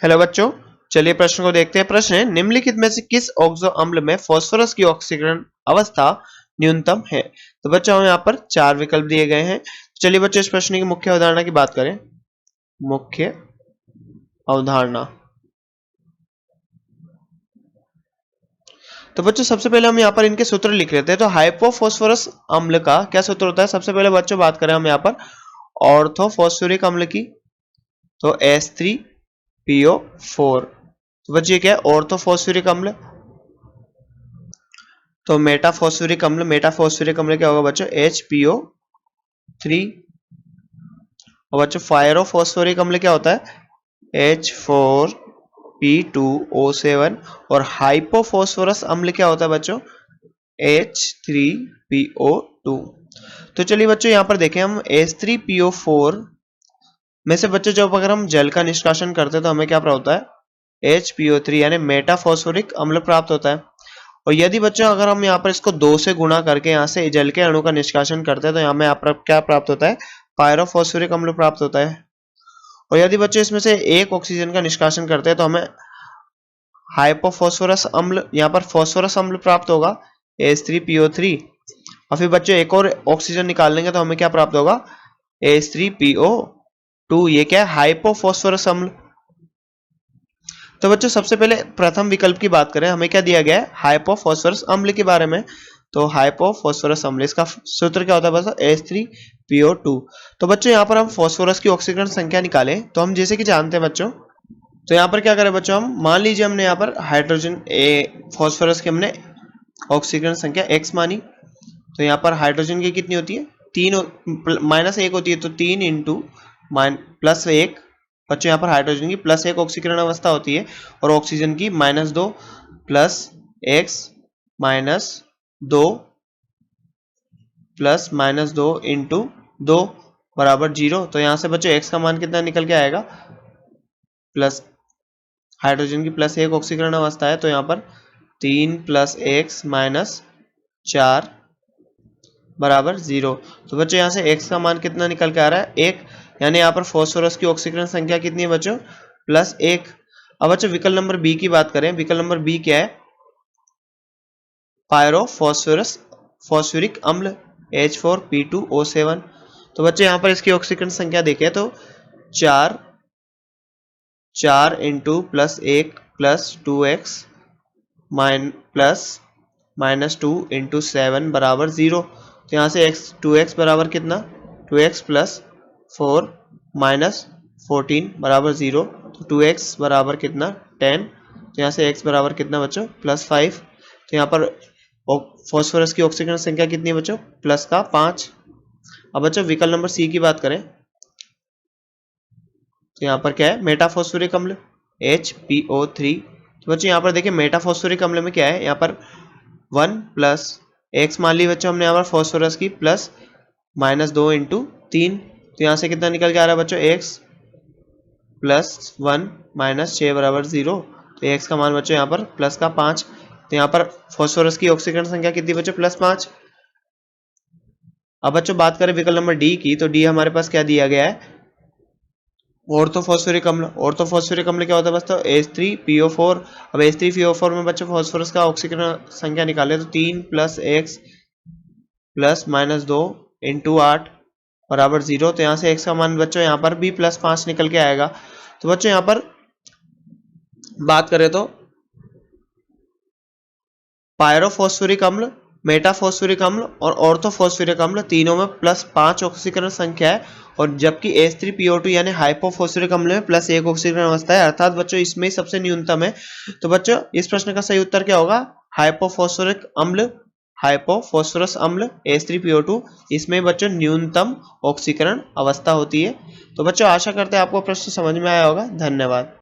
Hello बच्चों, चलिए प्रश्न को देखते हैं। प्रश्न है, निम्नलिखित में से किस ऑक्सो अम्ल में फास्फोरस की ऑक्सीकरण अवस्था न्यूनतम है। तो बच्चों हमें यहाँ पर चार विकल्प दिए गए हैं। चलिए बच्चों इस प्रश्न की मुख्य अवधारणा की बात करें। मुख्य अवधारणा, तो बच्चों सबसे पहले हम यहाँ पर इनके सूत्र लिख लेते हैं। तो हाइपोफॉस्फोरस अम्ल का क्या सूत्र होता है। सबसे पहले बच्चों बात करें हम यहाँ पर ऑर्थोफॉस्फोरिक अम्ल की, तो H3PO4। तो बच्चों ये क्या है, ऑर्थोफॉस्फोरिक अम्ल। तो मेटाफॉस्फोरिक अम्ल क्या होगा बच्चों, HPO3। और बच्चों फायरोफॉस्फोरिक अम्ल क्या होता है, H4P2O7। और हाइपोफॉस्फोरस अम्ल क्या होता है बच्चों, H3PO2। तो चलिए बच्चों यहाँ पर देखें हम H3PO4 में से बच्चों जब अगर हम जल का निष्कासन करते हैं तो हमें क्या प्राप्त होता है, HPO3 यानी मेटाफॉस्फोरिक अम्ल प्राप्त होता है। और यदि बच्चों अगर हम यहाँ पर इसको 2 से गुणा करके यहाँ से जल के अणु का निष्कासन करते हैं तो यहाँ में यहाँ पर क्या प्राप्त होता है, पायरोफॉस्फोरिक अम्ल प्राप्त होता है। और यदि बच्चों इसमें से एक ऑक्सीजन का निष्कासन करते हैं तो हमें हाइपोफॉस्फोरस अम्ल, यहाँ पर फॉस्फोरस अम्ल प्राप्त होगा H3PO3। और फिर बच्चों एक और ऑक्सीजन निकाल लेंगे तो हमें क्या प्राप्त होगा, H3PO2। ये क्या है, हाइपोफॉस्फोरस अम्ल। तो बच्चों सबसे पहले प्रथम विकल्प की बात करें, हमें क्या दिया गया है, हाइपोफॉस्फोरस अम्ल के बारे में। तो हाइपोफॉस्फोरस अम्ल, इसका सूत्र क्या होता है बस, H3PO2। तो बच्चों यहाँ पर हम फास्फोरस की ऑक्सीकरण संख्या निकालें तो हम जैसे कि जानते हैं बच्चों, तो यहाँ पर क्या करें बच्चों, हम मान लीजिए हमने यहाँ पर हाइड्रोजन फास्फोरस की हमने ऑक्सीकरण संख्या x मानी। तो यहाँ पर हाइड्रोजन की कितनी होती है, 3 -1 होती है। तो 3 इंटू +1। बच्चों यहाँ पर हाइड्रोजन की +1 ऑक्सीकरण अवस्था होती है और ऑक्सीजन की -2 +x -2 +-2 इंटू 2 बराबर 0। तो यहाँ से बच्चों x का मान कितना निकल के आएगा, प्लस हाइड्रोजन की +1 ऑक्सीकरण अवस्था है तो यहाँ पर 3 + x -4 बराबर 0। तो बच्चों यहाँ से x का मान कितना निकल के आ रहा है, 1। यानी यहाँ पर फास्फोरस की ऑक्सीकरण संख्या कितनी है बच्चों, +1। अब बच्चों विकल्प नंबर बी की बात करें। विकल्प नंबर बी क्या है, पायरोफॉस्फोरस फॉस्फोरिक अम्ल H4P2O7। तो बच्चों यहाँ पर इसकी ऑक्सीकरण संख्या देखें तो 4 इंटू +1 +2x -2 इंटू 7 बराबर 0। तो यहाँ से 2x बराबर कितना, 2x + 4 -14 बराबर 0। तो 2x बराबर कितना, 10। तो यहाँ से x बराबर कितना बच्चों, +5। तो यहाँ पर फास्फोरस की ऑक्सीकरण संख्या कितनी है बच्चों, +5। अब बच्चों विकल्प नंबर सी की बात करें तो यहाँ पर क्या है, मेटाफॉस्फोरिक अम्ल HPO3। तो बच्चों यहाँ पर देखिए मेटाफॉस्फोरिक अम्ल में क्या है, यहाँ पर 1 + x मान ली बच्चों हमने यहाँ पर फास्फोरस की +-2 इंटू 3। तो यहाँ से कितना निकल के आ रहा है बच्चों, x +1 -6 बराबर 0। तो x का मान बच्चों यहाँ पर +5। तो यहाँ पर फास्फोरस की ऑक्सीकरण संख्या कितनी बच्चों, +5। अब बच्चों बात करें विकल्प नंबर डी की, तो डी हमारे पास क्या दिया गया है, ऑर्थोफॉस्फोरिक अम्ल। ऑर्थोफॉस्फोरिक अम्ल क्या होता है बस, तो H3PO4। अब H3PO4 में बच्चों फास्फोरस का ऑक्सीकरण संख्या निकाले तो 3 + x +-2 इंटू 8 बराबर 0। तो यहाँ से x का मान बच्चों यहाँ पर भी +5 निकल के आएगा। तो बच्चों यहाँ पर बात करें तो पायरोफॉस्फोरिक अम्ल, मेटाफॉस्फोरिक अम्ल और ऑर्थोफॉस्फोरिक अम्ल तीनों में +5 ऑक्सीकरण संख्या है। और जबकि H3PO2 यानी हाइपोफॉस्फोरिक अम्ल में +1 ऑक्सीकरण अवस्था है, अर्थात बच्चों इसमें सबसे न्यूनतम है। तो बच्चों इस प्रश्न का सही उत्तर क्या होगा, हाइपोफॉस्फोरिक अम्ल, हाइपोफॉस्फोरस अम्ल H3PO2, इसमें बच्चों न्यूनतम ऑक्सीकरण अवस्था होती है। तो बच्चों आशा करते हैं आपको प्रश्न समझ में आया होगा। धन्यवाद।